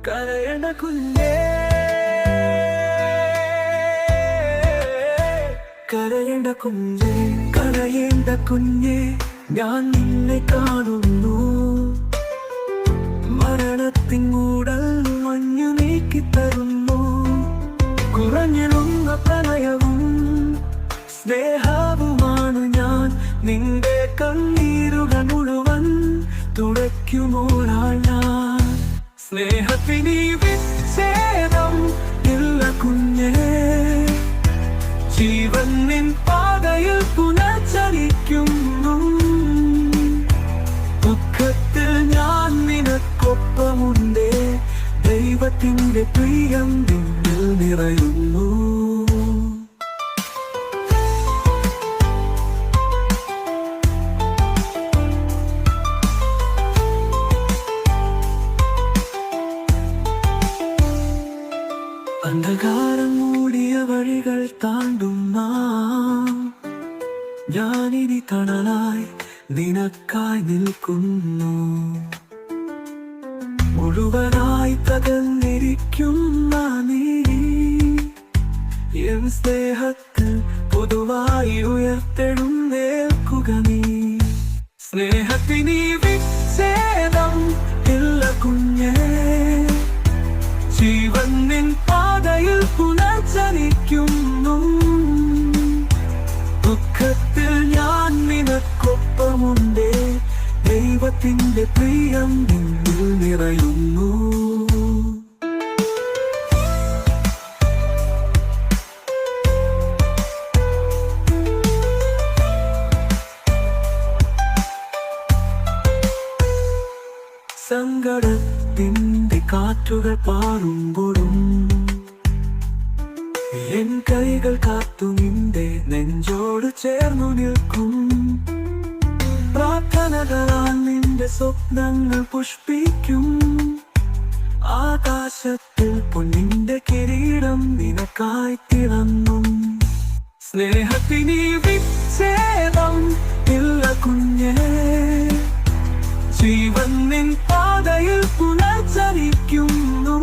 കരയണ കുഞ്ഞേ, കരയണ്ട കുഞ്ഞേ, കരയേണ്ട കുഞ്ഞേ, ഞാൻ നിന്നെ കാണുന്നു. മരണത്തിൻ മൂടൽ മഞ്ഞു നീക്കി തരുന്നു. കുറഞ്ഞിടുന്ന പ്രണയവും സ്നേഹവുമാണ് ഞാൻ. നിന്റെ കണ്ണീരുകൾ മുഴുവൻ തുടയ്ക്കുമോളാൾ ഞാൻ. സ്നേഹത്തിനീ വിച്ഛേദം ഇല്ല കുഞ്ഞേ, ജീവൻ നിൻ പാതയിൽ പുനർചലിക്കുന്നു. ദുഃഖത്തിൽ ഞാൻ നിനക്കൊപ്പമുണ്ട്. ദൈവത്തിന്റെ പ്രിയം നിന്നിൽ നിറയുന്നു. അന്ധകാരം മൂടിയ വഴികൾ താണ്ടും ഞാനിനി തണലായി നിനക്കായി നിൽക്കുന്നു. മുഴുവനായി തകർന്നിരിക്കുന്ന നീ എൻ സ്നേഹത്തിൽ പൊതുവായി ഉയർത്തെഴുന്നേൽക്കുക നീ. സ്നേഹത്തിനീ വിച്ഛേദം ഇല്ല കുഞ്ഞേ, ജീവൻ നിൻ പാതയിൽ പുനർചലിക്കുന്നു. ദുഃഖത്തിൽ ഞാൻ നിനക്കൊപ്പമുണ്ട്. ദൈവത്തിന്റെ പ്രിയം നിന്നിൽ നിറയുന്നു. സങ്കടത്തിന്റെ കാറ്റുകൾ പാറുമ്പോഴും എൻ കൈകൾ കാത്തു നിന്റെ നെഞ്ചോട് ചേർന്നു നിൽക്കും. പ്രാർത്ഥനകളാൽ നിന്റെ സ്വപ്നങ്ങൾ പുഷ്പിക്കും. ആകാശത്തിൽ പൊന്നിന്റെ കിരീടം നിനക്കായി തിളങ്ങും. സ്നേഹത്തിനീ വിച്ഛേദം ഇല്ല കുഞ്ഞേ, ജീവൻ നിൻ പാതയിൽ പുനർചലിക്കുന്നു.